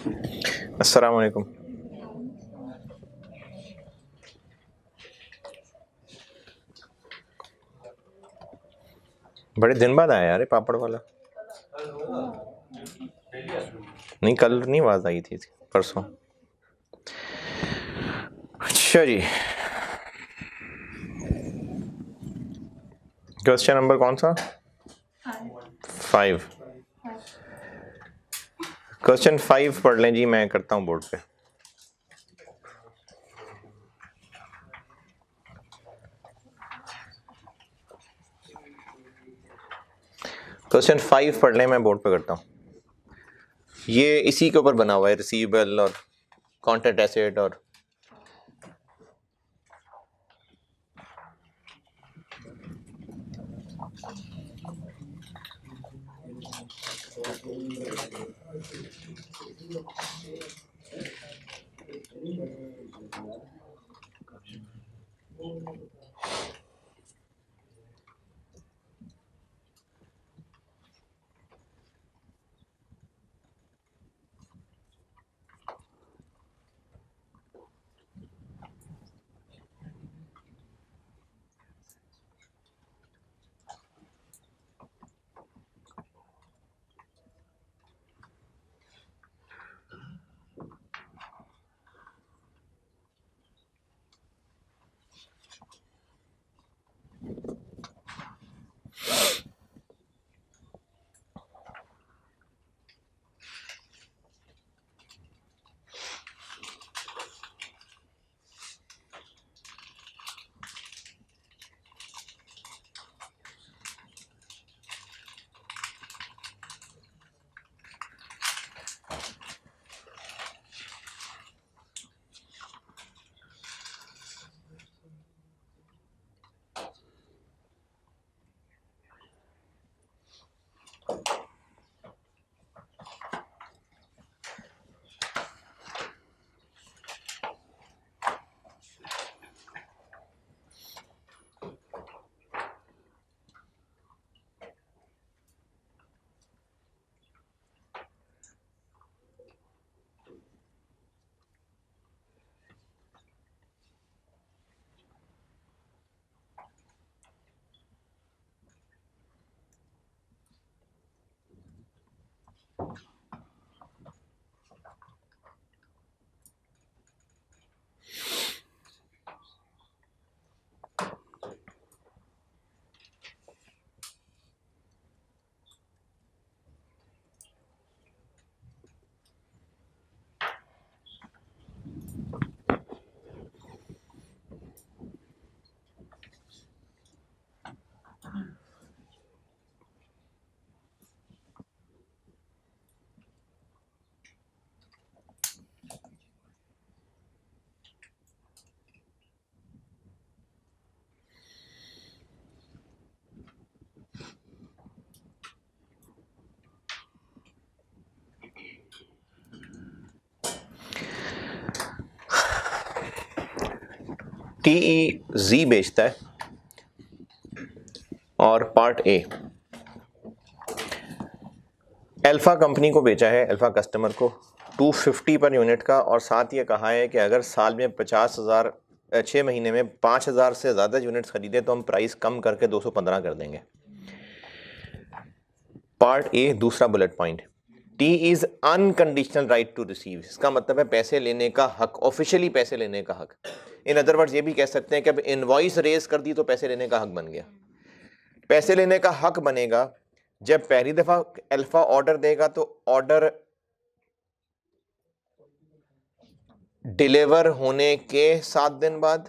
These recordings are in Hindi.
अस्सलाम वालेकुम। बड़े दिन बाद आया यार ये पापड़ वाला। नहीं कल नहीं आवाज आई थी, परसों। अच्छा जी, क्वेश्चन नंबर कौन सा? 5। क्वेश्चन 5 पढ़ लें जी, मैं करता हूँ बोर्ड पे। क्वेश्चन 5 पढ़ लें, मैं बोर्ड पे करता हूँ। ये इसी के ऊपर बना हुआ है, रिसीवेबल और कॉन्ट्रैक्ट एसेट और TEZ बेचता है और पार्ट ए अल्फा कंपनी को बेचा है, अल्फा कस्टमर को 250 पर यूनिट का, और साथ ये कहा है कि अगर साल में 50,000 6 महीने में 5,000 से ज़्यादा यूनिट्स खरीदे तो हम प्राइस कम करके 215 कर देंगे। पार्ट ए दूसरा bullet point, T is unconditional right to receive. इसका मतलब है पैसे लेने का हक, ऑफिशियली पैसे लेने का हक। इन अदर वर्ड्स ये भी कह सकते हैं कि अब इनवॉइस रेज कर दी तो पैसे लेने का हक बन गया। पैसे लेने का हक बनेगा जब पहली दफा अल्फा ऑर्डर देगा तो ऑर्डर डिलीवर होने के 7 दिन बाद,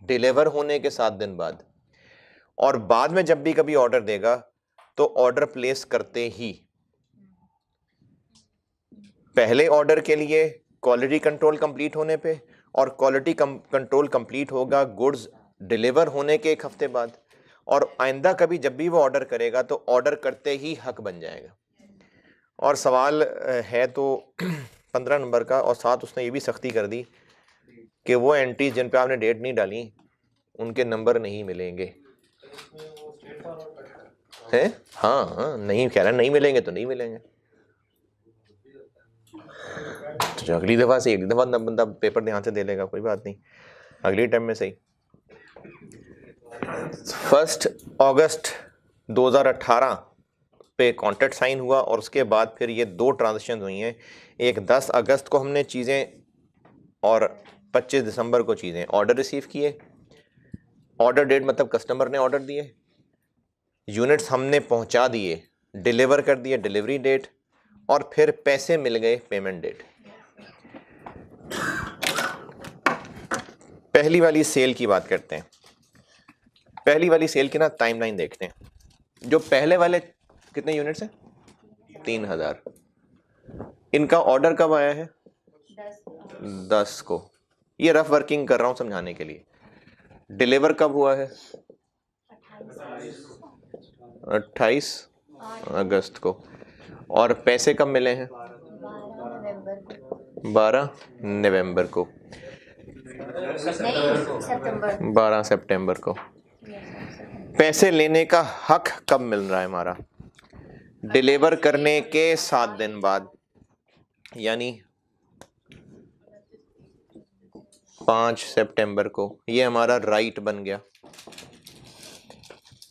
डिलीवर होने के 7 दिन बाद, और बाद में जब भी कभी ऑर्डर देगा तो ऑर्डर प्लेस करते ही पहले ऑर्डर के लिए क्वालिटी कंट्रोल कंप्लीट होने पे, और क्वालिटी कंट्रोल कंप्लीट होगा गुड्स डिलीवर होने के 1 हफ्ते बाद, और आइंदा कभी जब भी वो ऑर्डर करेगा तो ऑर्डर करते ही हक बन जाएगा। और सवाल है तो 15 नंबर का, और साथ उसने ये भी सख्ती कर दी कि वो एंट्रीज जिन पे आपने डेट नहीं डाली उनके नंबर नहीं मिलेंगे। हैं? हाँ, नहीं कह रहा नहीं मिलेंगे तो नहीं मिलेंगे। तो अगली दफ़ा से एक दफ़ा बंदा पेपर ध्यान से दे लेगा, कोई बात नहीं, अगली टाइम में सही। 1 अगस्त 2018 पे कॉन्ट्रैक्ट साइन हुआ और उसके बाद फिर ये 2 ट्रांजेक्शन हुई हैं। एक 10 अगस्त को हमने चीज़ें और 25 दिसंबर को चीज़ें ऑर्डर रिसीव किए। ऑर्डर डेट मतलब कस्टमर ने ऑर्डर दिए, यूनिट्स हमने पहुंचा दिए, डिलीवर कर दिए डिलीवरी डेट, और फिर पैसे मिल गए पेमेंट डेट। पहली वाली सेल की बात करते हैं। पहली वाली सेल की ना टाइमलाइन देखते हैं। जो पहले वाले कितने यूनिट्स हैं? 3000। इनका ऑर्डर कब आया है? 10 को। ये रफ वर्किंग कर रहा हूं समझाने के लिए। डिलीवर कब हुआ है? 28 अगस्त को। और पैसे कब मिले हैं? 12 नवंबर को। 12 सितंबर को। पैसे लेने का हक कब मिल रहा है हमारा? डिलीवर करने के 7 दिन बाद, यानी 5 सितंबर को। ये हमारा राइट बन गया।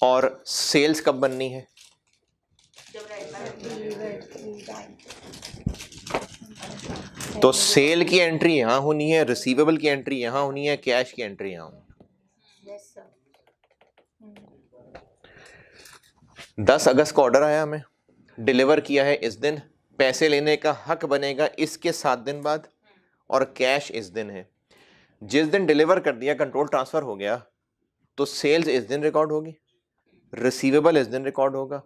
और सेल्स कब बननी है? तो सेल की एंट्री यहां होनी है, रिसीवेबल की एंट्री यहां होनी है, कैश की एंट्री यहां होनी है। 10 अगस्त को ऑर्डर आया, हमें डिलीवर किया है इस दिन, पैसे लेने का हक बनेगा इसके 7 दिन बाद, और कैश इस दिन है। जिस दिन डिलीवर कर दिया, कंट्रोल ट्रांसफर हो गया, तो सेल्स इस दिन रिकॉर्ड होगी, रिसीवेबल इस दिन रिकॉर्ड होगा,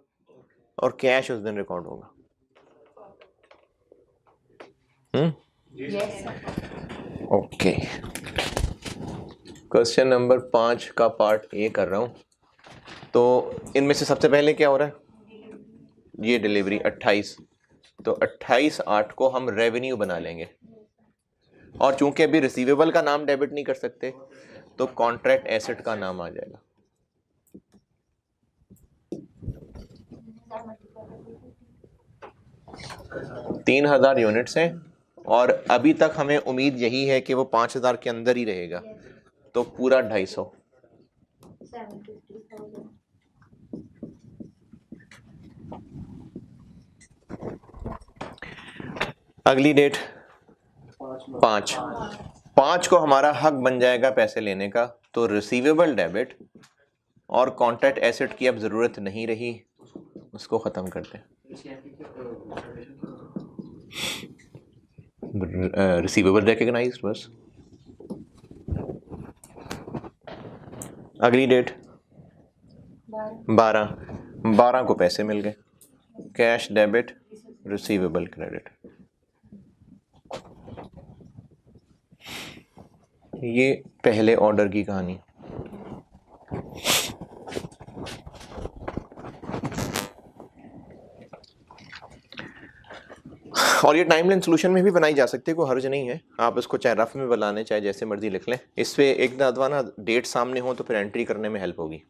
और कैश उस दिन रिकॉर्ड होगा। ओके। क्वेश्चन नंबर 5 का पार्ट ए कर रहा हूं। तो इनमें से सबसे पहले क्या हो रहा है? ये डिलीवरी 28, तो 28/8 को हम रेवेन्यू बना लेंगे। और चूंकि अभी रिसीवेबल का नाम डेबिट नहीं कर सकते, तो कॉन्ट्रैक्ट एसेट का नाम आ जाएगा। तीन 3000 यूनिट्स हैं, और अभी तक हमें उम्मीद यही है कि वो 5000 के अंदर ही रहेगा, तो पूरा 250। अगली डेट 5 को हमारा हक बन जाएगा पैसे लेने का, तो रिसीवेबल डेबिट, और कॉन्ट्रैक्ट एसेट की अब जरूरत नहीं रही, उसको खत्म करते हैं। रिसीवेबल रिकग्नाइज्ड बस। अगली डेट 12 को पैसे मिल गए, कैश डेबिट, रिसीवेबल क्रेडिट। ये पहले ऑर्डर की कहानी। और ये टाइमलाइन सॉल्यूशन में भी बनाई जा सकती है, कोई हर्ज नहीं है। आप इसको चाहे रफ में बनाने, चाहे जैसे मर्जी लिख लें। इस पे एक दफा ना डेट सामने हो तो फिर एंट्री करने में हेल्प होगी।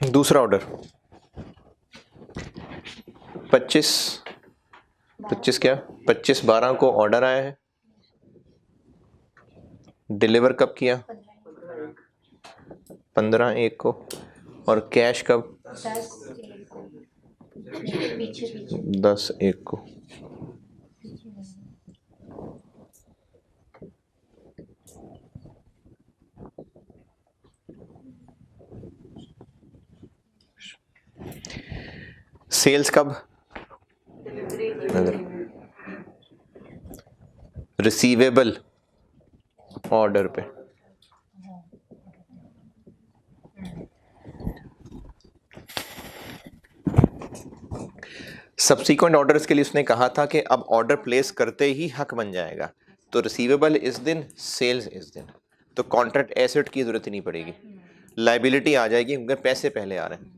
दूसरा ऑर्डर 25/12 को ऑर्डर आया है। डिलीवर कब किया? 15/1 को। और कैश कब? 10/1 को। सेल्स कब? रिसीवेबल ऑर्डर पे। सब्सीक्वेंट ऑर्डर्स के लिए उसने कहा था कि अब ऑर्डर प्लेस करते ही हक बन जाएगा, तो रिसीवेबल इस दिन, सेल्स इस दिन, तो कॉन्ट्रैक्ट एसेट की जरूरत ही नहीं पड़ेगी, लाइबिलिटी आ जाएगी क्योंकि पैसे पहले आ रहे हैं।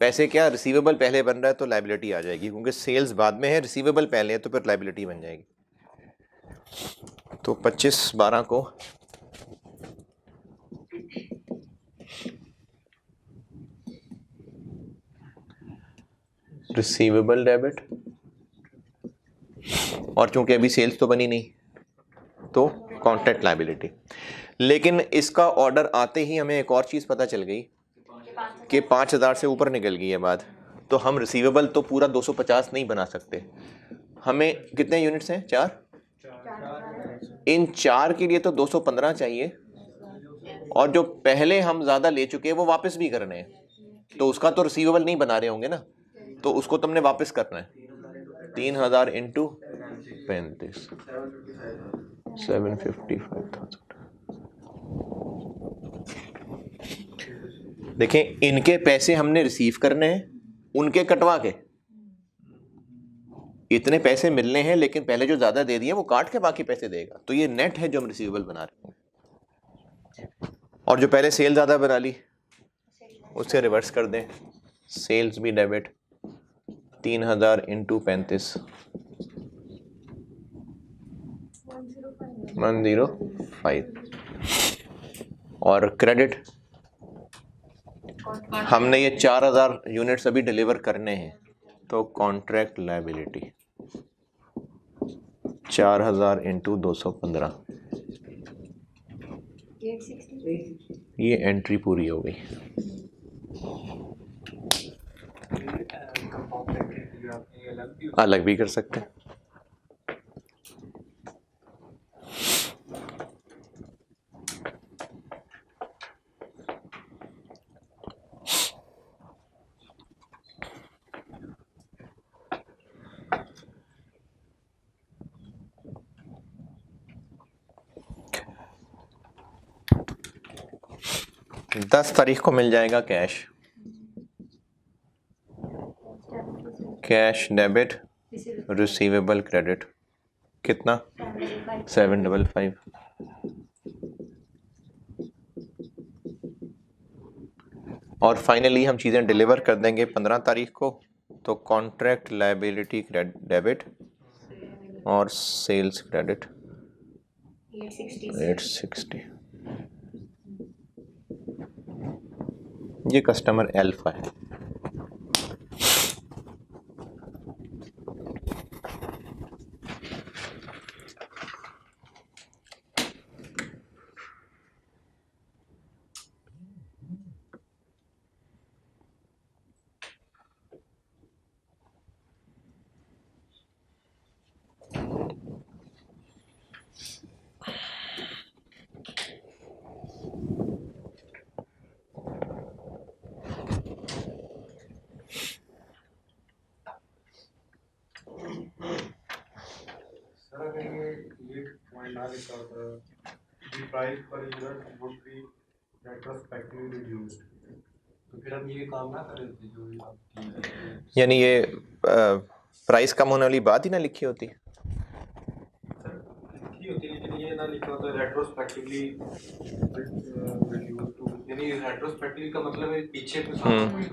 पैसे क्या, रिसीवेबल पहले बन रहा है तो लाइबिलिटी आ जाएगी, क्योंकि सेल्स बाद में है, रिसीवेबल पहले है तो फिर लाइबिलिटी बन जाएगी। तो 25/12 को रिसीवेबल डेबिट, और चूंकि अभी सेल्स तो बनी नहीं तो कॉन्ट्रैक्ट लायबिलिटी। लेकिन इसका ऑर्डर आते ही हमें एक और चीज़ पता चल गई कि 5,000 से ऊपर निकल गई है बात, तो हम रिसीवेबल तो पूरा 250 नहीं बना सकते। हमें कितने यूनिट्स हैं, 4, इन 4 के लिए तो 215 चाहिए, और जो पहले हम ज़्यादा ले चुके हैं वो वापस भी करने हैं, तो उसका तो रिसीवेबल नहीं बना रहे होंगे ना, तो उसको तुमने वापस करना है। 3,000 इंटू 35, 755,000। देखें, इनके पैसे हमने रिसीव करने हैं, उनके कटवा के इतने पैसे मिलने हैं, लेकिन पहले जो ज्यादा दे दिए वो काट के बाकी पैसे देगा, तो ये नेट है जो हम रिसीवेबल बना रहे हैं। और जो पहले सेल ज्यादा बना ली उससे रिवर्स कर दें, सेल्स भी डेबिट, 3,000 इंटू 35, 105, और क्रेडिट हमने ये 4,000 यूनिट्स अभी डिलीवर करने हैं, तो कॉन्ट्रैक्ट लायबिलिटी 4,000 इंटू 215, ये एंट्री पूरी हो गई। अलग भी कर सकते हैं। दस तारीख को मिल जाएगा cash, cash debit receivable credit, कितना, 755। और फाइनली हम चीज़ें डिलीवर कर देंगे 15 तारीख को, तो कॉन्ट्रैक्ट लायबिलिटी डेबिट और सेल्स क्रेडिट 860। ये कस्टमर एल्फा है। The price per unit would be retrospectively reduced. तो फिर हम ये काम ना करें जो आपकी, यानी ये प्राइस कम होने वाली बात ही ना लिखी होती, लिखी होती, लेकिन ये ना लिखा होता रेट्रोस्पेक्टिवली रिड्यूस टू, यानी रेट्रोस्पेक्टिवली का मतलब है पीछे कुछ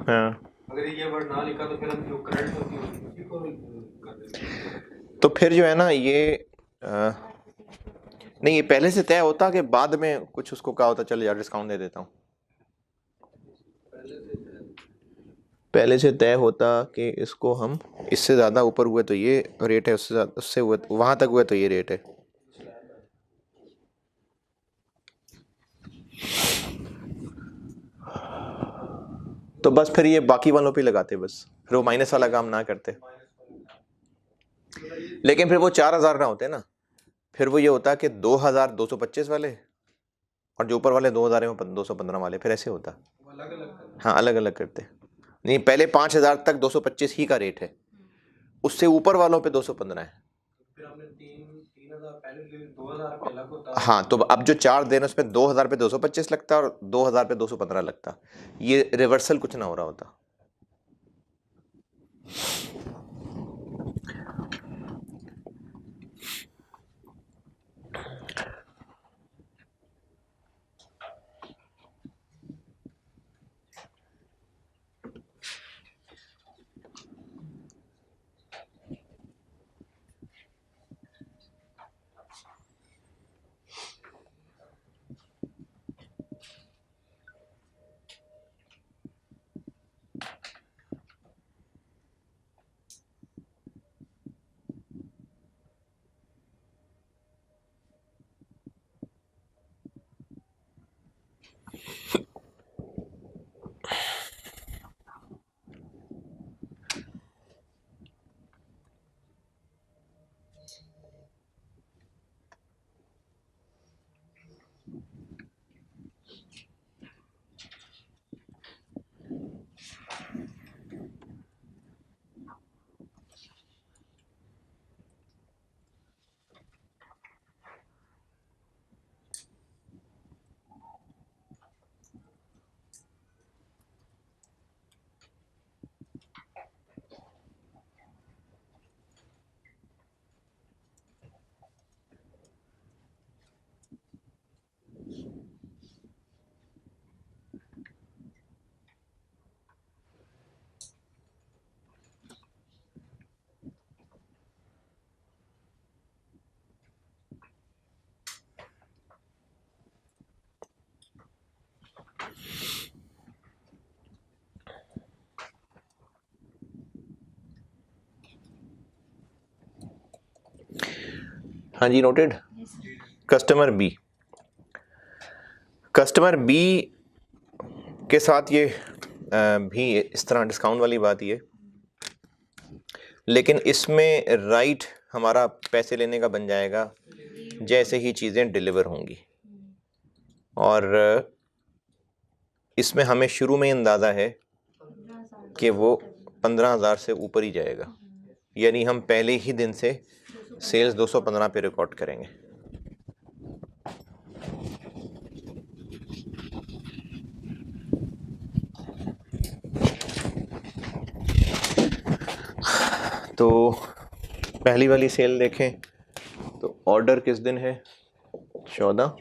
हाँ। अगर ये वर्ड ना लिखा तो फिर हम जो करंट होती है उसी को कर देते। तो फिर जो है ना ये नहीं, ये पहले से तय होता कि बाद में कुछ उसको कहा होता चल यार डिस्काउंट दे देता हूँ, पहले से तय होता कि इसको हम इससे ज़्यादा ऊपर हुए तो ये रेट है, उससे हुए वहाँ तक हुए तो ये रेट है। तो बस फिर ये बाकी वालों पे लगाते, बस फिर वो माइनस वाला काम ना करते। लेकिन फिर वो 4,000 ना होते ना, फिर वो ये होता कि 2,225 वाले और जो ऊपर वाले 2,000 में 215 वाले, फिर ऐसे होता। हाँ, अलग अलग करते नहीं, पहले 5,000 तक 225 ही का रेट है, उससे ऊपर वालों पे 215 है, फिर हमने 3,000 पहले लिए, 2,000 रुपये अलग होता है। हाँ, तो अब जो 4 दिन उसमें 2,000 पे 225 लगता और 2,000 पे 215 लगता, ये रिवर्सल कुछ ना हो रहा होता। हाँ जी, नोटेड। कस्टमर बी के साथ ये भी इस तरह डिस्काउंट वाली बात ये, लेकिन इसमें राइट हमारा पैसे लेने का बन जाएगा जैसे ही चीज़ें डिलीवर होंगी, और इसमें हमें शुरू में अंदाज़ा है कि वो 15,000 से ऊपर ही जाएगा, यानी हम पहले ही दिन से सेल्स 215 पे रिकॉर्ड करेंगे। तो पहली वाली सेल देखें तो ऑर्डर किस दिन है? 14।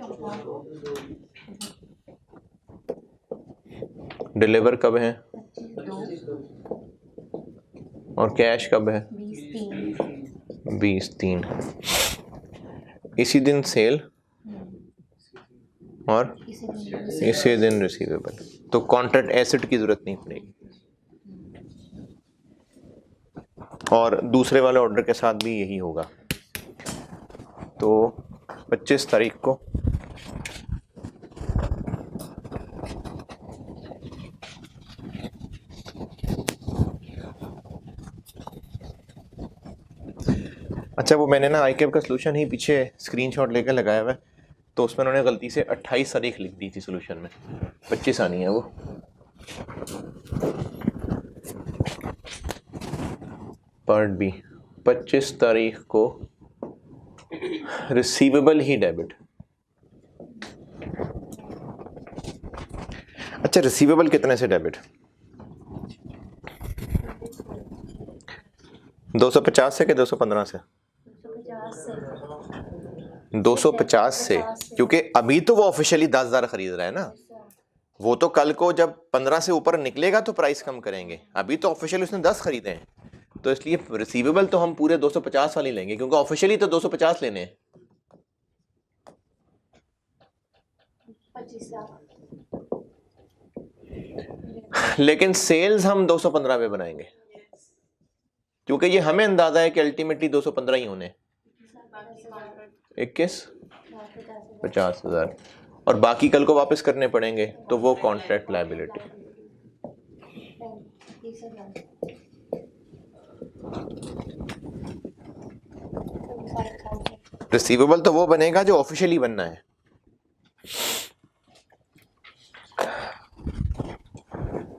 डिलीवर कब है? और कैश कब है? 20/3। इसी दिन सेल और इसी दिन रिसीवेबल, तो कॉन्ट्रैक्ट एसेट की जरूरत नहीं पड़ेगी। और दूसरे वाले ऑर्डर के साथ भी यही होगा। तो 25 तारीख को अच्छा, वो मैंने ना आईकेप का सोल्यूशन ही पीछे स्क्रीनशॉट लेकर लगाया हुआ है, तो उसमें उन्होंने गलती से 28 तारीख लिख दी थी सोल्यूशन में, 25 आनी है वो। पार्ट बी 25 तारीख को रिसीवेबल ही डेबिट। अच्छा, रिसीवेबल कितने से डेबिट? 250 से कि 215 से? 250 से, क्योंकि अभी तो वो ऑफिशियली 10,000 खरीद रहा है ना, वो तो कल को जब 15 से ऊपर निकलेगा तो प्राइस कम करेंगे, अभी तो ऑफिशियली उसने 10 खरीदे हैं, तो इसलिए रिसीवेबल तो हम पूरे 250 वाली लेंगे, क्योंकि ऑफिशियली तो 250 लेने हैं। 25 लाख। लेकिन सेल्स हम 215 पे बनाएंगे, क्योंकि ये हमें अंदाजा है कि अल्टीमेटली 215 ही होने। 21 50,000, और बाकी कल को वापस करने पड़ेंगे, तो वो कॉन्ट्रैक्ट लायबिलिटी। रिसीवेबल तो वो बनेगा जो ऑफिशियली बनना है।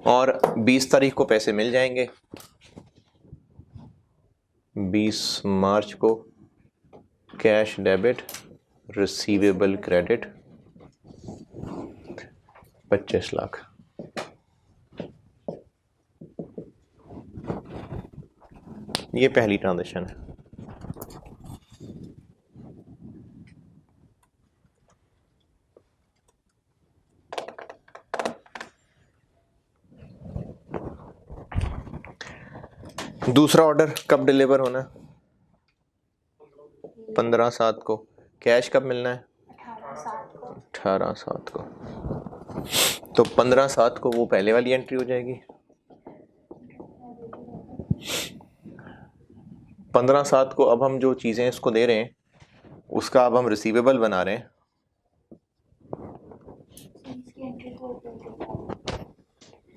और 20 तारीख को पैसे मिल जाएंगे, 20 मार्च को cash debit, receivable credit 25 lakh. ये पहली ट्रांजेक्शन है। दूसरा ऑर्डर कब डिलीवर होना है? 15/7 को। कैश कब मिलना है? 18/7 को। तो 15/7 को वो पहले वाली एंट्री हो जाएगी। 15/7 को अब हम जो चीज़ें इसको दे रहे हैं उसका अब हम रिसीवेबल बना रहे हैं।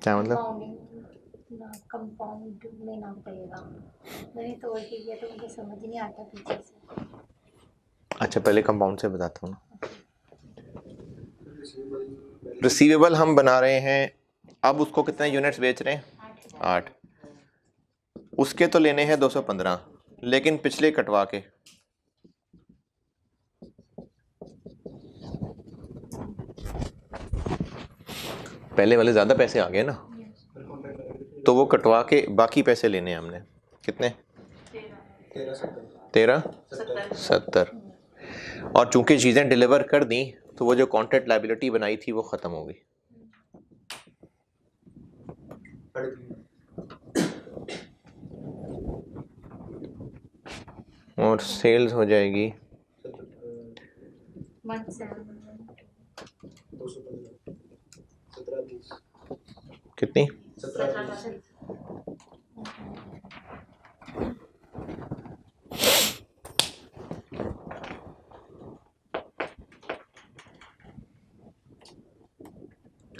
क्या मतलब? कंपाउंड में ना पड़ेगा। मैंने तोड़ के किया तो मुझे समझ नहीं आता पीछे से। अच्छा, पहले कंपाउंड से बताता हूँ ना। रिसीवेबल हम बना रहे हैं, अब उसको कितने यूनिट्स बेच रहे हैं? 8। उसके तो लेने हैं 215, लेकिन पिछले कटवा के। पहले वाले ज़्यादा पैसे आ गए ना, तो वो कटवा के बाकी पैसे लेने हैं हमने। कितने? 13/70। और चूंकि चीज़ें डिलीवर कर दी तो वो जो कॉन्ट्रैक्ट लायबिलिटी बनाई थी वो ख़त्म हो गई। और सेल्स हो जाएगी 17 कितनी? 17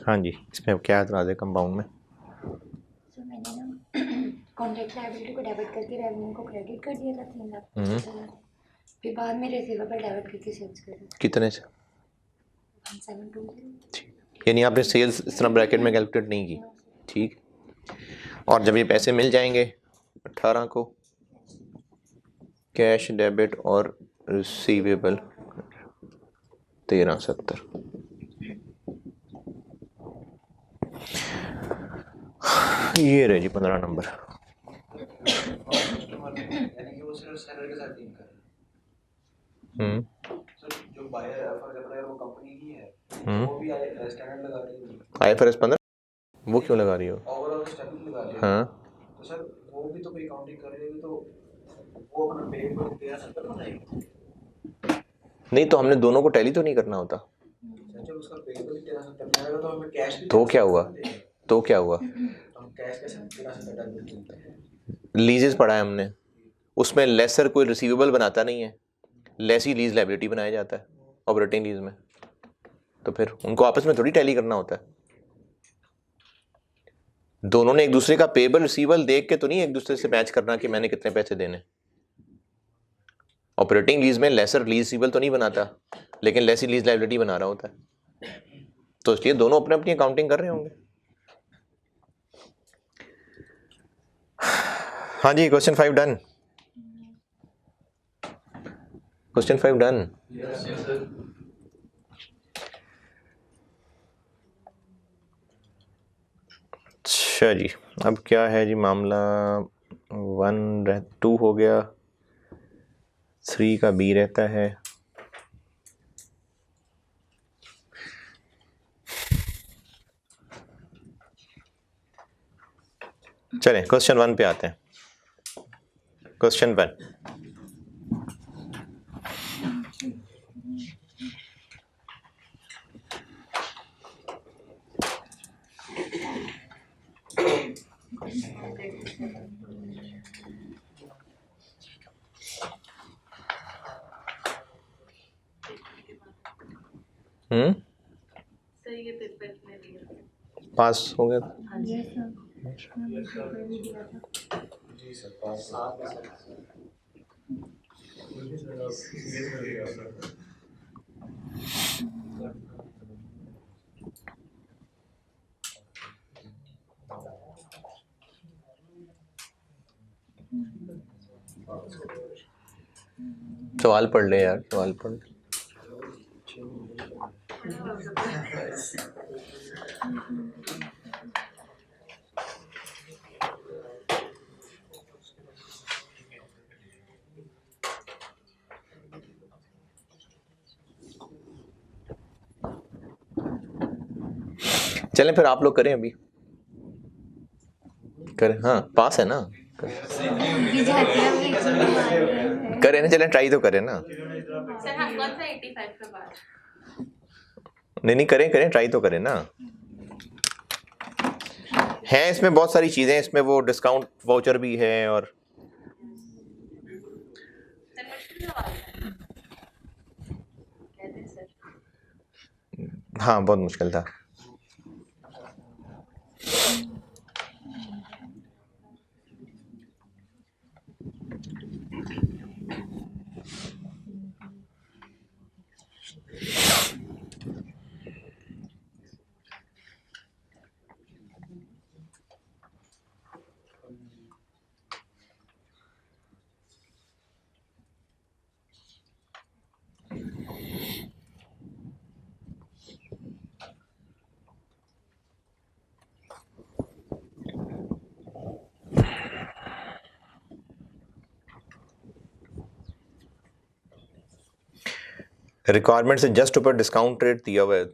हाँ जी, इसमें क्या एतराज़ है कंपाउंड में? तो मैंने ना कॉन्ट्रैक्ट लायबिलिटी को डेबिट करके रेवेन्यू को क्रेडिट कर दिया था 3 लाख। फिर बाद में रिसीवेबल डेबिट करके सेल्स कर दी। कितने से? 1720। ठीक, यानी आपने सेल्स इस तरह ब्रैकेट में कैलकुलेट नहीं की। ठीक, और जब ये पैसे मिल जाएंगे 18 को, कैश डेबिट और रिसीवेबल 13/70। ये रहे जी 15 नंबर। यानी कि वो सिर्फ सेलर के साथ डील कर रहे हैं। सर जो बायर है फॉर एग्जांपल वो कंपनी की है, वो भी स्टैंडर्ड लगा रही है। IFRS 15 वो क्यों लगा रही हो? ओवरऑल स्टैंडर्ड लगा रही है। हाँ, तो सर वो भी तो कोई काउंटिंग कर रही है, तो वो अपना पे को 13/70 बनाएगी। नहीं तो हमने दोनों को टैली तो नहीं करना होता। सर जब उसका पे को 13/70 बनाएगा तो हमें कैश भी तो क्या हुआ? तो क्या हुआ? हम कैश के साथ 13/70 डेबिट करते हैं। लीजेस पढ़ा है हमने, उसमें लेसर कोई रिसीवेबल बनाता नहीं है, लेस ही लीज लायबिलिटी बनाया जाता है ऑपरेटिंग लीज में। तो फिर उनको आपस में थोड़ी टैली करना होता है। दोनों ने एक दूसरे का पेबल रिसीवेबल देख के तो नहीं एक दूसरे से मैच करना कि मैंने कितने पैसे देने। ऑपरेटिंग लीज में लेसर लीज रिसीवेबल तो नहीं बनाता, लेकिन लेस ही लीज लायबिलिटी बना रहा होता है। तो इसलिए दोनों अपने अपनी अकाउंटिंग कर रहे होंगे। हाँ जी, क्वेश्चन 5 डन। Question 5 done. अच्छा जी, अब क्या है जी मामला? 2 हो गया, 3 का बी रहता है। चलें क्वेश्चन 1 पे आते हैं। क्वेश्चन 1, पास हो गया। जी सर, पास 7 सवाल पढ़ ले यार, सवाल पढ़ ले। चलें फिर आप लोग करें, अभी करें। हाँ पास है ना, करें ना, चलें ट्राई तो करें ना। सर हम कौन सा 85 के बाद? नहीं करें करें, ट्राई तो करें ना। है इसमें बहुत सारी चीज़ें, इसमें वो डिस्काउंट वाउचर भी है और सर मुश्किल सवाल है कहते हैं सर। हाँ बहुत मुश्किल था। रिक्वायरमेंट से जस्ट ऊपर डिस्काउंट रेट दिया हुआ है।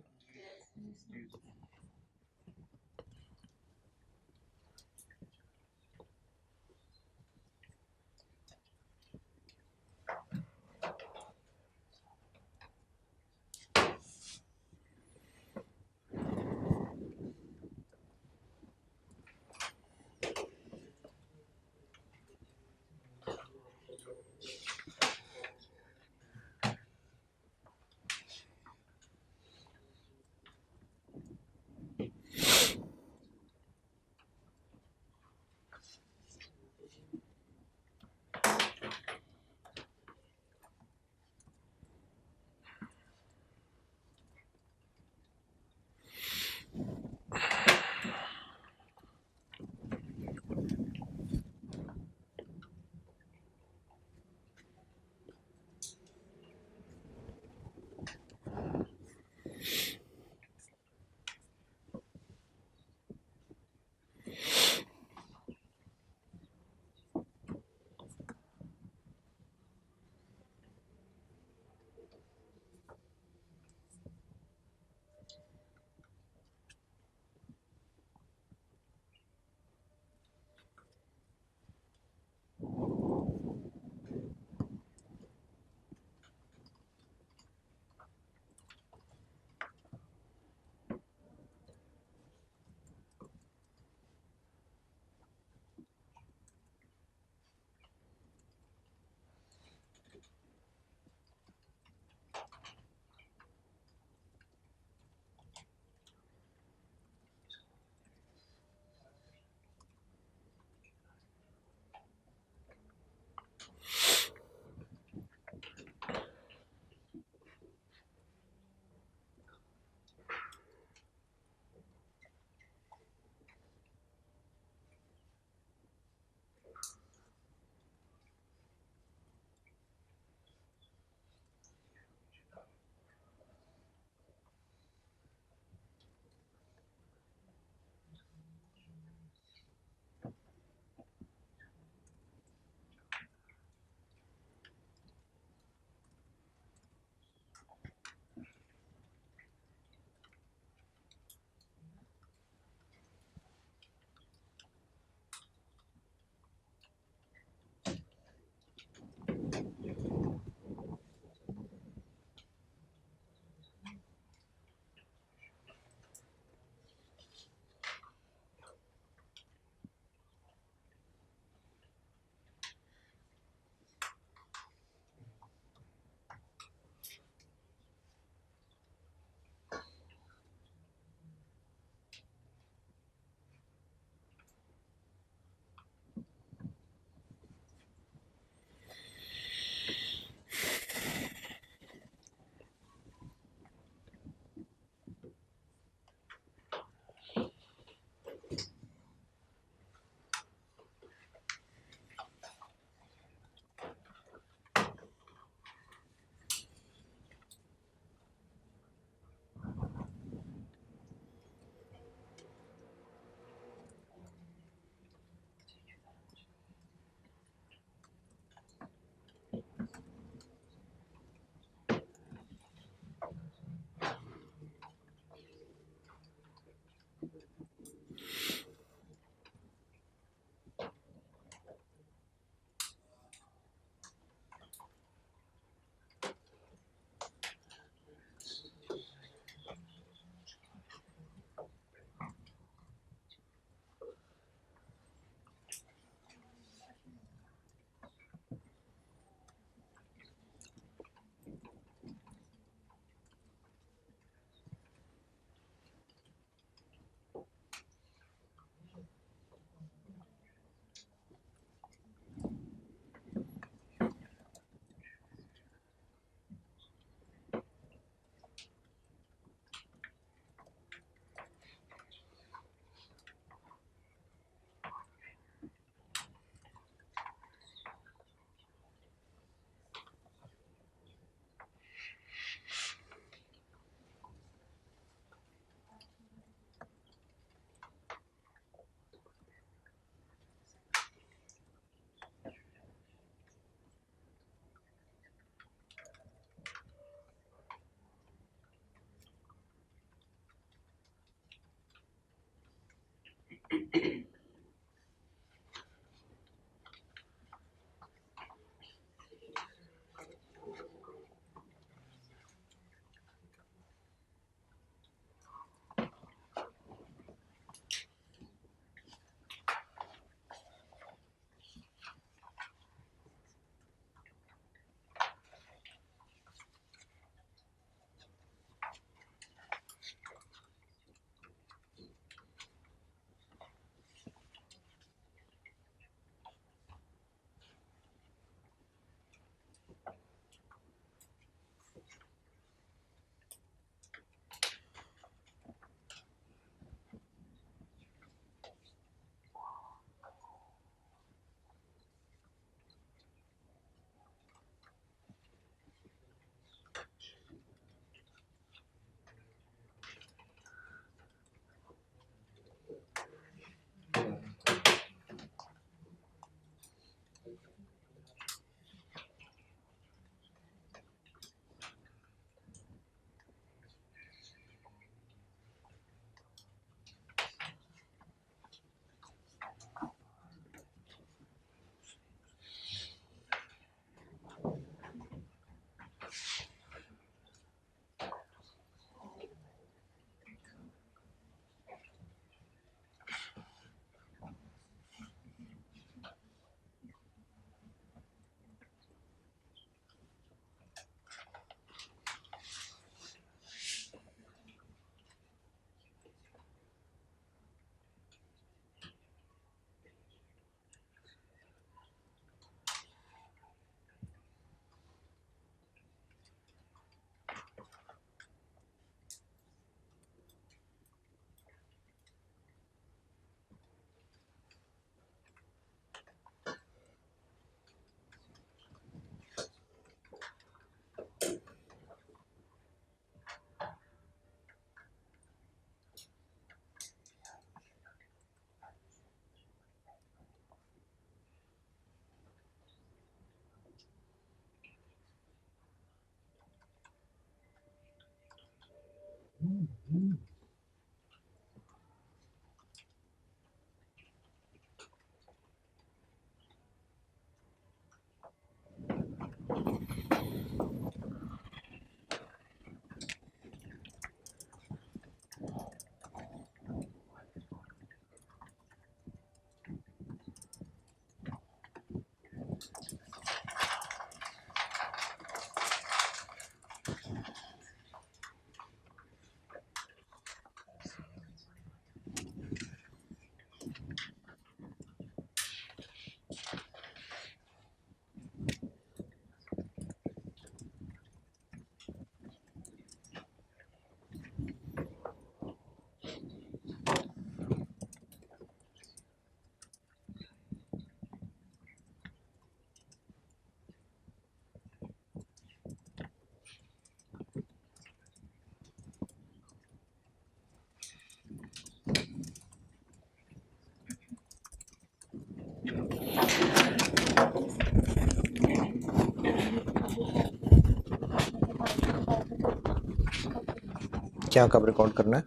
क्या कब रिकॉर्ड करना है?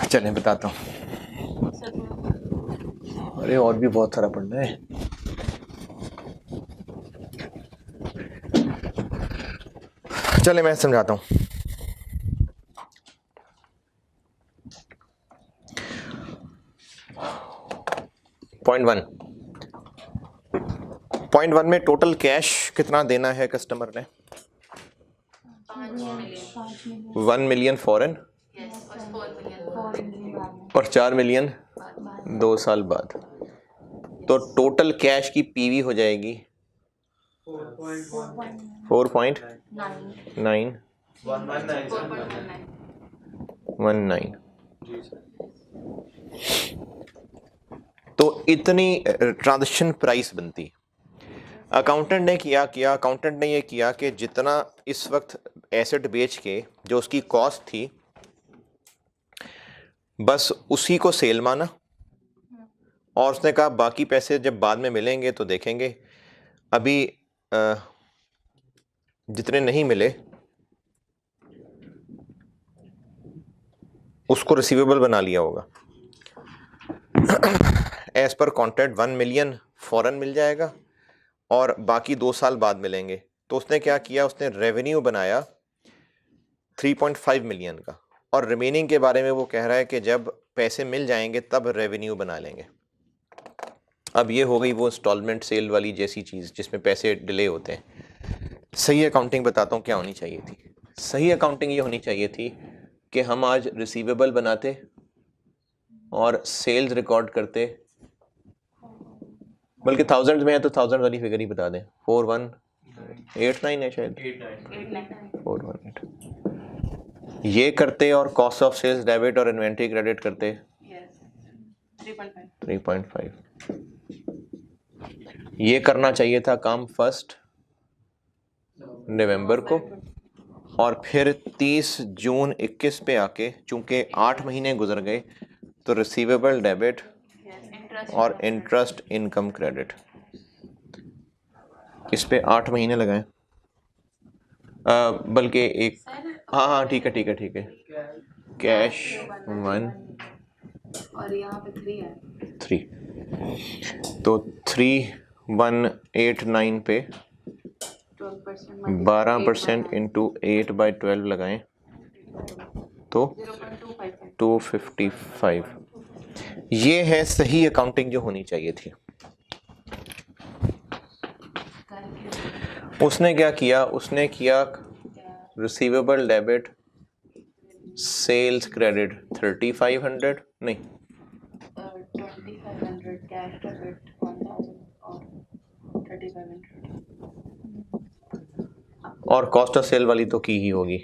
चलें बताता हूँ। अरे और भी बहुत सारा पढ़ना है। चले मैं समझाता हूँ। पॉइंट वन में टोटल कैश कितना देना है कस्टमर ने? 1 मिलियन फॉरेन और 4 मिलियन 2 साल बाद। तो टोटल कैश की पीवी हो जाएगी 4.919। तो इतनी ट्रांजैक्शन प्राइस बनती। अकाउंटेंट ने ये किया कि जितना इस वक्त एसेट बेच के जो उसकी कॉस्ट थी बस उसी को सेल माना, और उसने कहा बाकी पैसे जब बाद में मिलेंगे तो देखेंगे। अभी जितने नहीं मिले उसको रिसीवेबल बना लिया होगा। एज पर कॉन्ट्रैक्ट 1 मिलियन फ़ौरन मिल जाएगा और बाकी 2 साल बाद मिलेंगे। तो उसने क्या किया, उसने रेवेन्यू बनाया 3.5 मिलियन का, और रिमेनिंग के बारे में वो कह रहा है कि जब पैसे मिल जाएंगे तब रेवेन्यू बना लेंगे। अब ये हो गई वो इंस्टॉलमेंट सेल वाली जैसी चीज़ जिसमें पैसे डिले होते हैं। सही अकाउंटिंग बताता हूँ क्या होनी चाहिए थी। सही अकाउंटिंग ये होनी चाहिए थी कि हम आज रिसीवेबल बनाते और सेल्स रिकॉर्ड करते, बल्कि थाउजेंड में है तो 1000 वाली फिगर ही बता दें। 4189 है शायद, 418 ये करते और कॉस्ट ऑफ सेल्स डेबिट और इन्वेंट्री क्रेडिट करते 3.5। ये करना चाहिए था काम 1 नवंबर को, और फिर 30 जून 21 पे आके चूंकि 8 महीने गुजर गए तो रिसीवेबल डेबिट और इंटरेस्ट इनकम क्रेडिट, इस पे 8 महीने लगाएं। बल्कि एक, हाँ ठीक है कैश 1 और यहाँ पे 3 है 3, तो 3189 पे 12% इंटू 8/12 लगाएं तो 255। ये है सही अकाउंटिंग जो होनी चाहिए थी। उसने क्या किया, उसने किया रिसीवेबल डेबिट सेल्स क्रेडिट 3500 नहीं 2500 कैश डेबिट 1000 और 3500 और कॉस्ट ऑफ सेल वाली तो की ही होगी।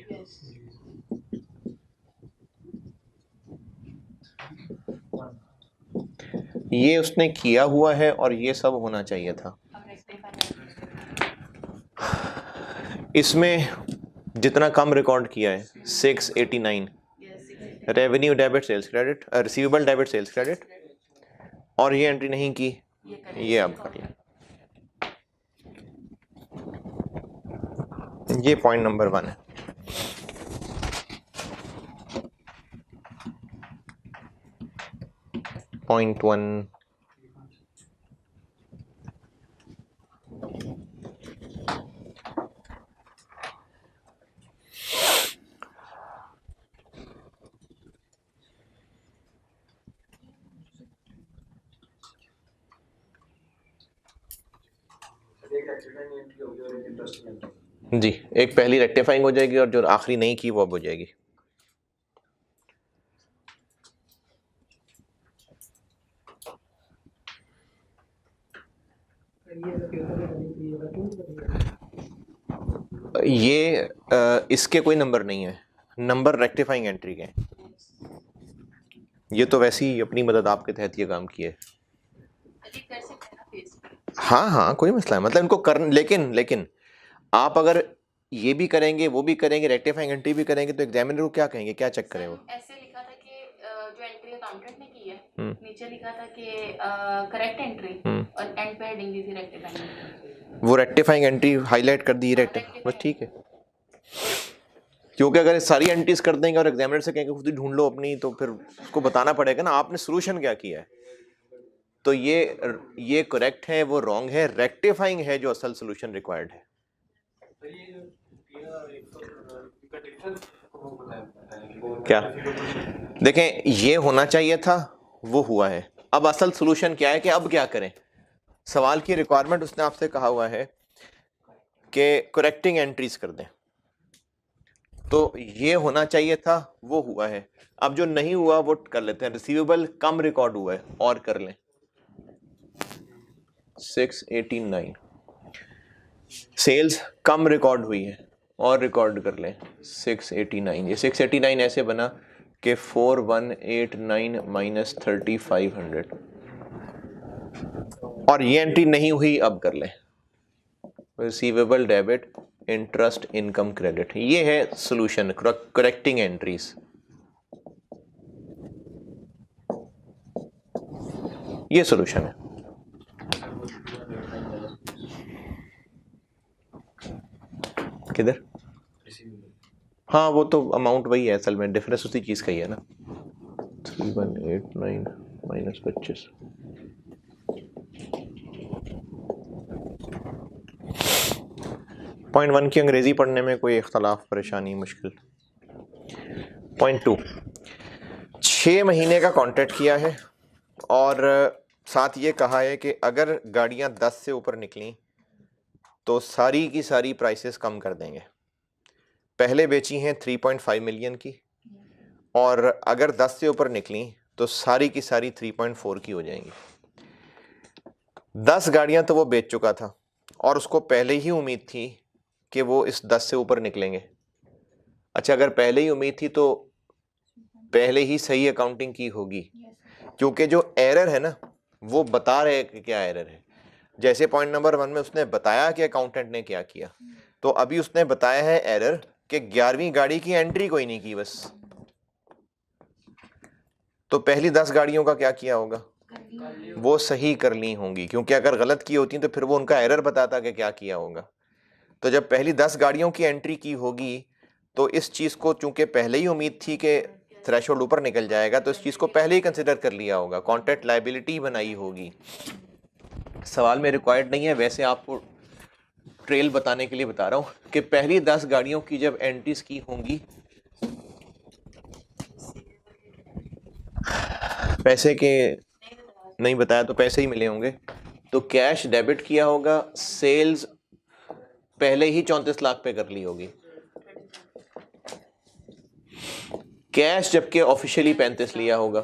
ये उसने किया हुआ है और ये सब होना चाहिए था। इसमें जितना कम रिकॉर्ड किया है 689 revenue debit sales credit, receivable debit sales credit, और ये एंट्री नहीं की, ये अब कर लें। ये पॉइंट नंबर 1 है। पॉइंट 1 जी, एक पहली रेक्टिफाइंग हो जाएगी और जो आखिरी नहीं की वो अब हो जाएगी। ये इसके कोई नंबर नहीं है, नंबर रेक्टिफाइंग एंट्री के। ये तो वैसे ही अपनी मदद आपके तहत ये काम किए। हाँ कोई मसला है, मतलब इनको कर, लेकिन आप अगर ये भी करेंगे वो भी करेंगे रेक्टिफाइंग एंट्री भी करेंगे तो एग्जामिनर को क्या कहेंगे, क्या चेक करें वो? ऐसे लिखा था कि जो एंट्री अकाउंटेंट ने की है नीचे लिखा था कि करेक्ट एंट्री और एंड पे हेडिंग दी थी रेक्टिफाइंग एंट्री। वो रेक्टिफाइंग एंट्री हाईलाइट कर दी बस ठीक है, क्योंकि अगर सारी एंट्रीज कर देंगे और एग्जामिनर से कहेंगे खुद ही ढूंढ लो अपनी, तो फिर उसको बताना पड़ेगा ना आपने सोल्यूशन क्या किया है। तो ये करेक्ट है, वो रॉन्ग है, रेक्टिफाइंग है जो असल सोल्यूशन रिक्वायर्ड है। क्या देखें, ये होना चाहिए था, वो हुआ है। अब असल सोल्यूशन क्या है कि अब क्या करें। सवाल की रिक्वायरमेंट उसने आपसे कहा हुआ है कि करेक्टिंग एंट्रीज कर दें, तो ये होना चाहिए था, वो हुआ है। अब जो नहीं हुआ वो कर लेते हैं। रिसीवेबल कम रिकॉर्ड हुआ है और कर लें 689, सेल्स कम रिकॉर्ड हुई है और रिकॉर्ड कर लें 689। ये 689 ऐसे बना कि 4189 माइनस 3500, और ये एंट्री नहीं हुई, अब कर लें receivable debit interest income credit. ये है सॉल्यूशन, करेक्टिंग एंट्रीज। ये सॉल्यूशन है। किधर? हाँ वो तो अमाउंट वही है, असल में डिफरेंस उसी चीज का ही है ना। 3189 माइनस 25। पॉइंट 1 की अंग्रेजी पढ़ने में कोई इख्तलाफ, परेशानी, मुश्किल? पॉइंट 2, 6 महीने का कॉन्ट्रैक्ट किया है और साथ ये कहा है कि अगर गाड़ियां 10 से ऊपर निकली तो सारी की सारी प्राइसेस कम कर देंगे। पहले बेची हैं 3.5 मिलियन की और अगर 10 से ऊपर निकली तो सारी की सारी 3.4 की हो जाएंगी। 10 गाड़ियां तो वो बेच चुका था और उसको पहले ही उम्मीद थी कि वो इस 10 से ऊपर निकलेंगे। अच्छा, अगर पहले ही उम्मीद थी तो पहले ही सही अकाउंटिंग की होगी, क्योंकि जो एरर है ना वो बता रहे हैं कि क्या एरर है। जैसे पॉइंट नंबर 1 में उसने बताया कि अकाउंटेंट ने क्या किया, तो अभी उसने बताया है एरर कि 11वीं गाड़ी की एंट्री कोई नहीं की बस। तो पहली 10 गाड़ियों का क्या किया होगा, वो सही कर ली होंगी, क्योंकि अगर गलत की होती तो फिर वो उनका एरर बताता कि क्या किया होगा। तो जब पहली 10 गाड़ियों की एंट्री की होगी तो इस चीज़ को चूंकि पहले ही उम्मीद थी कि थ्रेशोल्ड ऊपर निकल जाएगा, तो इस चीज़ को पहले ही कंसिडर कर लिया होगा, कॉन्ट्रैक्ट लायबिलिटी बनाई होगी। सवाल में रिक्वायर्ड नहीं है, वैसे आपको ट्रेल बताने के लिए बता रहा हूँ कि पहली 10 गाड़ियों की जब एंट्रीज की होंगी, पैसे के नहीं बताया तो पैसे ही मिले होंगे, तो कैश डेबिट किया होगा, सेल्स पहले ही 34 लाख पे कर ली होगी, कैश जबकि ऑफिशियली 35 लिया होगा,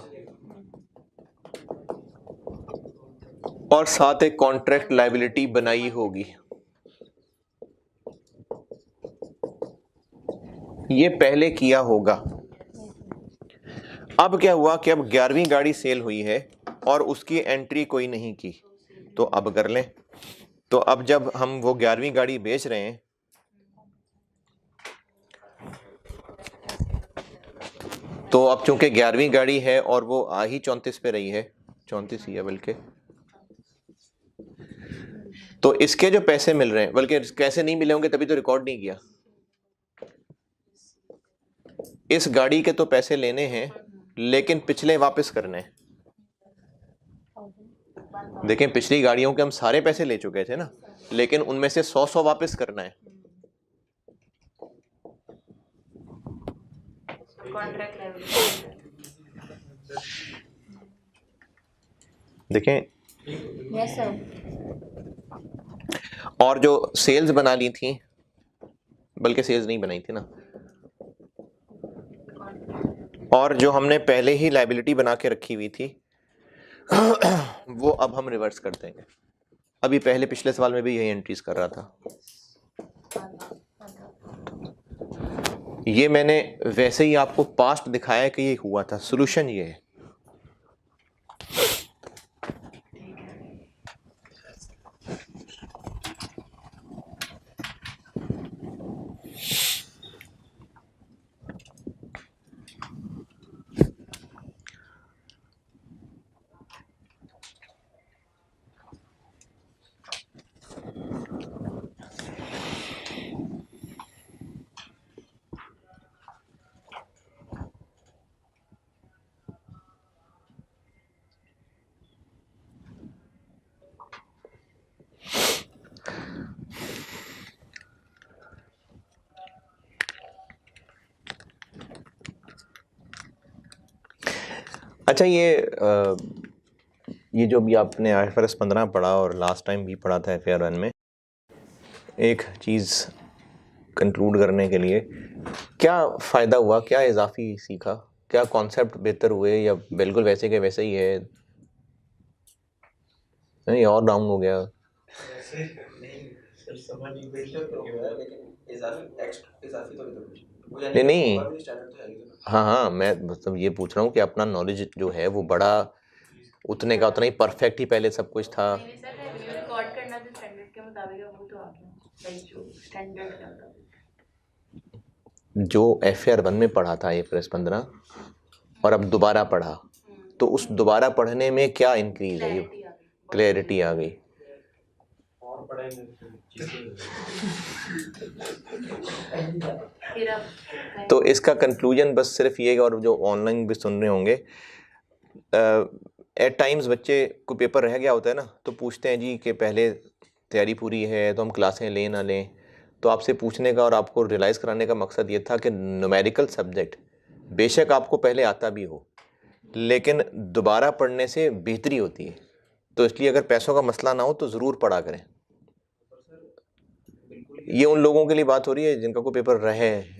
और साथ एक कॉन्ट्रैक्ट लायबिलिटी बनाई होगी। ये पहले किया होगा। अब क्या हुआ कि अब 11वीं गाड़ी सेल हुई है और उसकी एंट्री कोई नहीं की, तो अब कर लें। तो अब जब हम वो 11वीं गाड़ी बेच रहे हैं तो अब चूंकि 11वीं गाड़ी है और वो आ ही 34 पे रही है, 34 ही है बल्कि, तो इसके जो पैसे मिल रहे हैं, बल्कि कैसे नहीं मिले होंगे तभी तो रिकॉर्ड नहीं किया। इस गाड़ी के तो पैसे लेने हैं लेकिन पिछले वापस करने हैं। देखें, पिछली गाड़ियों के हम सारे पैसे ले चुके थे ना, लेकिन उनमें से 100 वापस करना है। देखें, यस सर। और जो सेल्स बना ली थी, बल्कि सेल्स नहीं बनाई थी ना, और जो हमने पहले ही लायबिलिटी बना के रखी हुई थी वो अब हम रिवर्स कर देंगे। अभी पहले पिछले सवाल में भी यही एंट्रीज कर रहा था। ये मैंने वैसे ही आपको पास्ट दिखाया कि ये हुआ था। सॉल्यूशन ये है, अच्छा ये जो भी आपने IFRS 15 पढ़ा और लास्ट टाइम भी पढ़ा था FAR 1 में, एक चीज़ कंक्लूड करने के लिए, क्या फ़ायदा हुआ, क्या इजाफी सीखा, क्या कॉन्सेप्ट बेहतर हुए, या बिल्कुल वैसे के वैसे ही है, नहीं और डाउन हो गया? नहीं, हाँ, मैं मतलब ये पूछ रहा हूँ कि अपना नॉलेज जो है वो बड़ा उतने का उतना ही परफेक्ट ही पहले सब कुछ था। रिकॉर्ड करना तो स्टैंडर्ड के मुताबिक वो तो आ गया, जो स्टैंडर्ड था जो FAR 1 में पढ़ा था IFRS 15 और अब दोबारा पढ़ा, तो उस दोबारा पढ़ने में क्या इंक्रीज है? क्लैरिटी आ गई। और पढ़ाएंगे तो इसका कंक्लूजन बस सिर्फ ये, और जो ऑनलाइन भी सुन रहे होंगे, एट टाइम्स बच्चे को पेपर रह गया होता है ना, तो पूछते हैं जी कि पहले तैयारी पूरी है तो हम क्लासें लें ना लें। तो आपसे पूछने का और आपको रियलाइज़ कराने का मकसद ये था कि न्यूमेरिकल सब्जेक्ट बेशक आपको पहले आता भी हो, लेकिन दोबारा पढ़ने से बेहतरी होती है। तो इसलिए अगर पैसों का मसला ना हो तो ज़रूर पढ़ा करें। ये उन लोगों के लिए बात हो रही है जिनका कोई पेपर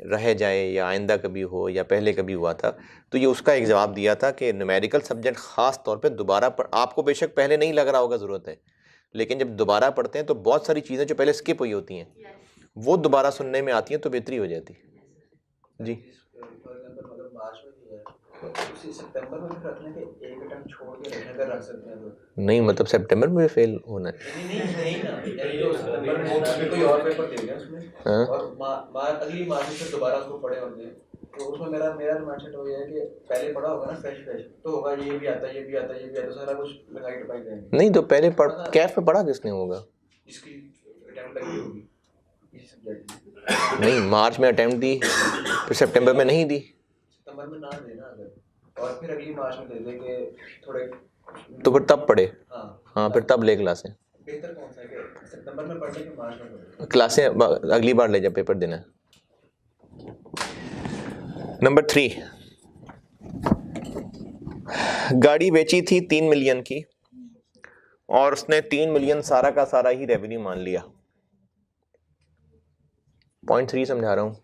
रह जाए या आइंदा कभी हो या पहले कभी हुआ था। तो ये उसका एक जवाब दिया था कि न्यूमेरिकल सब्जेक्ट ख़ास तौर पे दोबारा आपको बेशक पहले नहीं लग रहा होगा ज़रूरत है, लेकिन जब दोबारा पढ़ते हैं तो बहुत सारी चीज़ें जो पहले स्किप हुई होती हैं वो दोबारा सुनने में आती हैं तो बेहतरी हो जाती है। जी फॉर एग्जांपल मतलब मार्च में दिया है तो उसी सितंबर में भी रखने के एक अटेम्प्ट छोड़ के रखने का रख सकते हैं तो नहीं, मतलब सितंबर में फेल होना है। नहीं ना, यानी तो सितंबर में कोई और पेपर दे दिया उसमें हाँ? और अगली मार्च में फिर दोबारा उसको पढ़े होंगे, तो उसमें मेरा माइंडसेट हो गया है कि पहले पढ़ा होगा ना फ्रेश तो होगा ये भी आता ये भी आता ये भी आता, सारा कुछ लगाई टपाई देंगे। नहीं तो पहले कैफ में पढ़ा किसने होगा? इसकी अटेम्प्ट लगी होगी इस सब्जेक्ट में। नहीं, मार्च में अटेम्प्ट दी फिर सितंबर में नहीं दी। सितंबर में ना देना अगर और फिर अगली मार्च में दे दे के थोड़े, तो फिर तब पढ़े। हाँ हाँ, फिर तब ले क्लासें। बेहतर कौन सा है कि सितंबर में पढ़ने के मार्च में पढ़े? क्लासें अगली बार ले जा पेपर देना। नंबर 3, गाड़ी बेची थी 3 मिलियन की और उसने 3 मिलियन सारा का सारा ही रेवेन्यू मान लिया। पॉइंट 3 समझा रहा हूँ।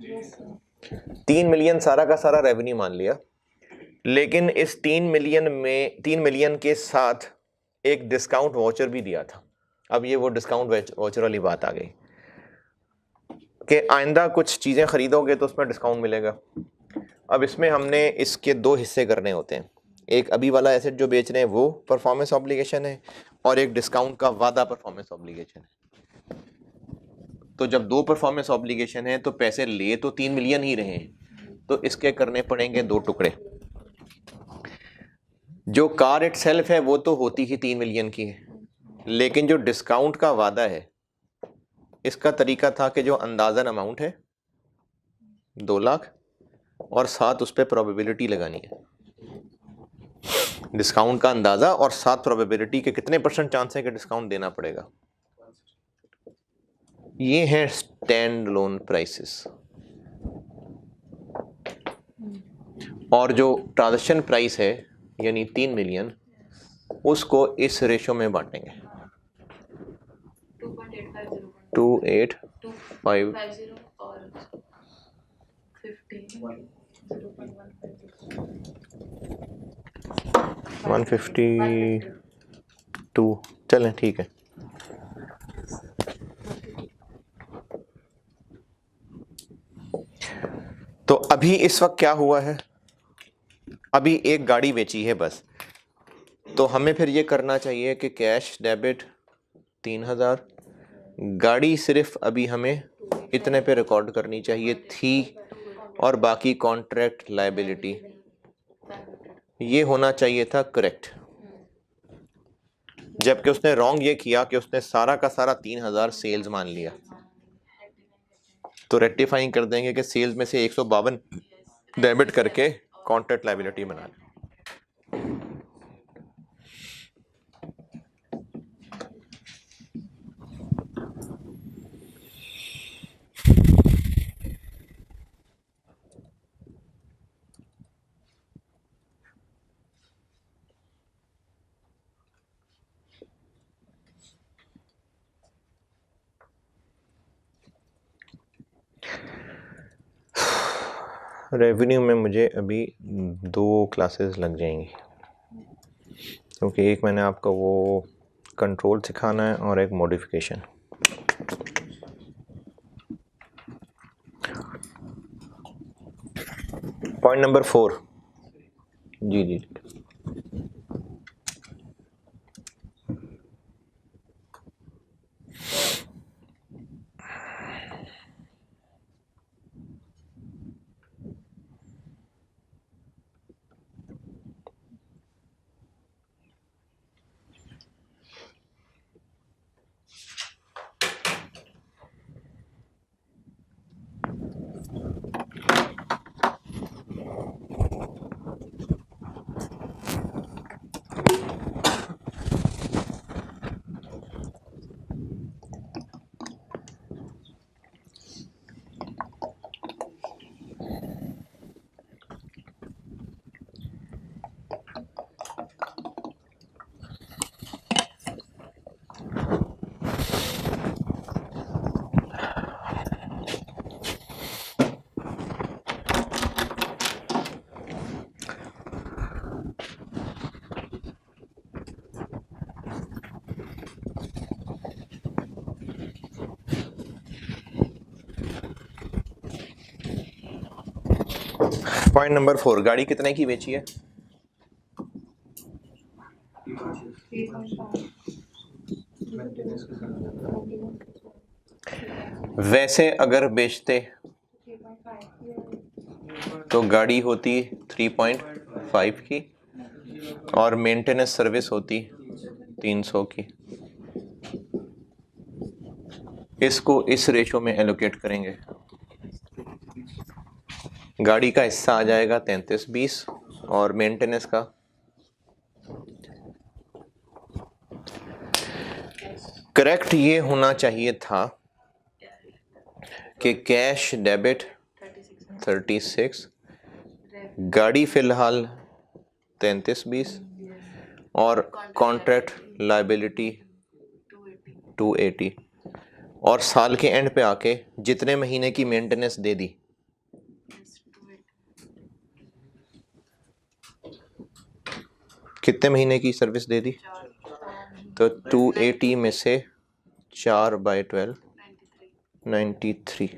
3 मिलियन सारा का सारा रेवेन्यू मान लिया, लेकिन इस 3 मिलियन के साथ एक डिस्काउंट वाउचर भी दिया था। अब ये वो डिस्काउंट वाउचर वाली बात आ गई कि आइंदा कुछ चीज़ें खरीदोगे तो उसमें डिस्काउंट मिलेगा। अब इसमें हमने इसके 2 हिस्से करने होते हैं। एक अभी वाला एसेट जो बेच रहे हैं वो परफॉर्मेंस ऑब्लिगेशन है और एक डिस्काउंट का वादा परफॉर्मेंस ऑब्लिगेशन है। तो जब 2 परफॉर्मेंस ऑब्लिगेशन है तो पैसे ले तो 3 मिलियन ही रहे हैं, तो इसके करने पड़ेंगे 2 टुकड़े। जो कार इटसेल्फ है वो तो होती ही 3 मिलियन की है, लेकिन जो डिस्काउंट का वादा है इसका तरीका था कि जो अंदाज़न अमाउंट है 2 लाख और साथ उस पर प्रोबेबिलिटी लगानी है। डिस्काउंट का अंदाज़ा और साथ प्रोबेबिलिटी के कितने % चांस है कि डिस्काउंट देना पड़ेगा। ये है स्टैंड लोन प्राइसेस। और जो ट्रांजैक्शन प्राइस है यानी 3 मिलियन, उसको इस रेशो में बांटेंगे 2850 और 152 चलें ठीक है। तो अभी इस वक्त क्या हुआ है, अभी एक गाड़ी बेची है बस, तो हमें फिर ये करना चाहिए कि कैश डेबिट 3000, गाड़ी सिर्फ अभी हमें इतने पे रिकॉर्ड करनी चाहिए थी और बाकी कॉन्ट्रैक्ट लायबिलिटी ये होना चाहिए था करेक्ट। जबकि उसने रॉन्ग ये किया कि उसने सारा का सारा 3000 सेल्स मान लिया। तो रेक्टिफाइंग कर देंगे कि सेल्स में से 152 डेबिट करके कॉन्ट्रैक्ट लायबिलिटी बना लें। रेवेन्यू में मुझे अभी 2 क्लासेस लग जाएंगी, क्योंकि एक मैंने आपको वो कंट्रोल सिखाना है और एक मॉडिफिकेशन। Point number 4। जी जी पॉइंट नंबर 4, गाड़ी कितने की बेची है? 3.5 मेंटेनेंस के साथ वैसे अगर बेचते 3.5 तो गाड़ी होती 3.5 की और मेंटेनेंस सर्विस होती 300 की। इसको इस रेशो में एलोकेट करेंगे। गाड़ी का हिस्सा आ जाएगा 33-20 और मेंटेनेंस का करेक्ट ये होना चाहिए था कि कैश डेबिट 36, गाड़ी फिलहाल 33-20 और कॉन्ट्रैक्ट लायबिलिटी 280 और साल के एंड पे आके जितने महीने की मेंटेनेंस दे दी कितने महीने की सर्विस दे दी तो 280 में से 4/12 93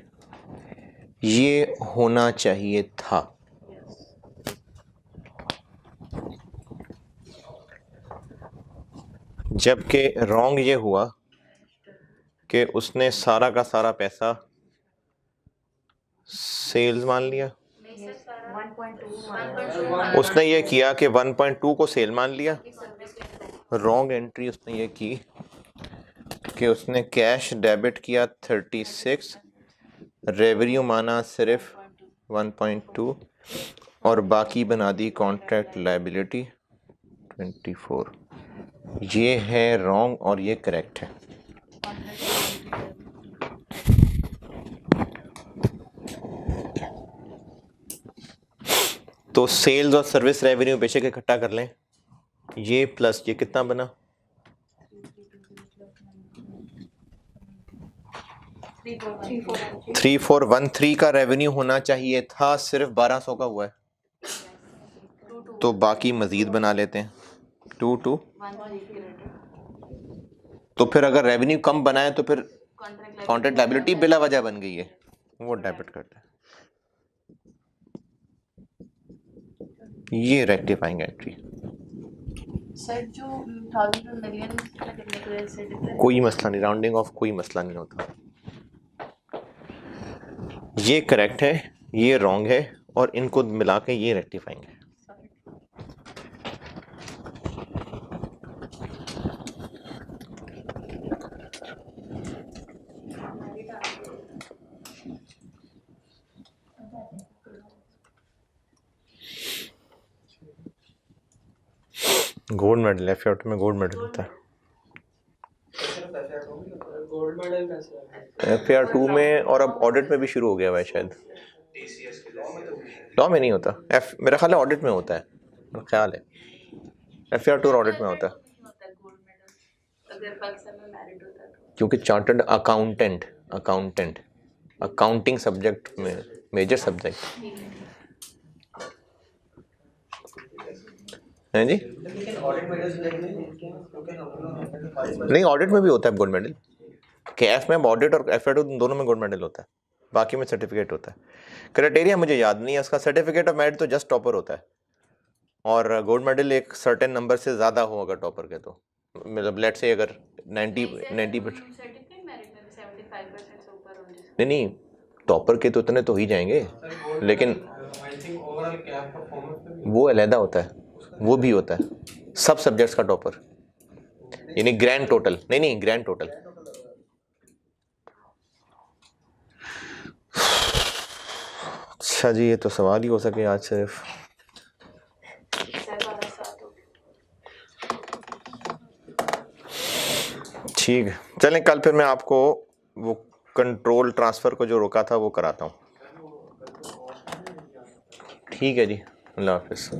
ये होना चाहिए था। जबकि रॉन्ग ये हुआ कि उसने सारा का सारा पैसा सेल्स मान लिया। 1.2 उसने ये किया कि 1.2 को सेल मान लिया। रॉन्ग एंट्री उसने ये की कि उसने कैश डेबिट किया 36, रेवेन्यू माना सिर्फ 1.2 और बाकी बना दी कॉन्ट्रैक्ट लायबिलिटी 24। ये है रॉन्ग और ये करेक्ट है। तो सेल्स और सर्विस रेवेन्यू बेशक इकट्ठा कर लें, ये प्लस ये कितना बना 3413 का रेवेन्यू होना चाहिए था, सिर्फ 1200 का हुआ है तो बाकी मजीद बना लेते हैं 2 तो फिर अगर रेवेन्यू कम बनाए तो फिर कॉन्ट्रैक्ट लायबिलिटी बिला वजह बन गई है, वो डेबिट करता है। ये रेक्टिफाइंग एंट्री सर जो 1000 मिलियन कितने की वजह से difference? कोई मसला नहीं, राउंडिंग ऑफ कोई मसला नहीं होता। ये करेक्ट है, ये रॉन्ग है और इनको मिला के ये रेक्टिफाइंग है। गोल्ड मेडल एफ में गोल्ड मेडल होता है। गोल्ड मेडल कैसे FAR2 में और अब ऑडिट में भी शुरू हो गया हुआ है शायद। टीसीएस के लिए लॉ में नहीं होता, मेरा ख्याल है ऑडिट में होता है, मेरा ख्याल है FAR2 ऑडिट में होता है गोल्ड मेडल अगर पाकिस्तान में मैरिट होता है तो क्योंकि चार्टर्ड अकाउंटेंट अकाउंटिंग सब्जेक्ट में मेजर सब्जेक्ट है जी। लेकिन ऑडिट मेडल्स देखने नहीं, ऑडिट में भी होता है गोल्ड मेडल, KF में ऑडिट और FAR2 दोनों में गोल्ड मेडल होता है, बाकी में सर्टिफिकेट होता है। क्राइटेरिया मुझे याद नहीं है उसका, सर्टिफिकेट ऑफ मेरिट तो जस्ट टॉपर होता है और गोल्ड मेडल एक सर्टेन नंबर से ज़्यादा हो अगर टॉपर के, तो मतलब लेट से अगर 90% सर्टिफिकेट मेरिट में 75% से ऊपर होने से नहीं टॉपर के तो उतने तो ही जाएंगे, लेकिन I think overall cap performance वो अलहदा होता है, वो भी होता है सब सब्जेक्ट्स का टॉपर, यानी ग्रैंड टोटल नहीं ग्रैंड टोटल। अच्छा जी, ये तो सवाल ही हो सके आज सिर्फ। सर 12 हो ठीक है, चलें कल फिर मैं आपको वो कंट्रोल ट्रांसफ़र को जो रोका था वो कराता हूँ। ठीक है जी, अल्लाह हाफिज़।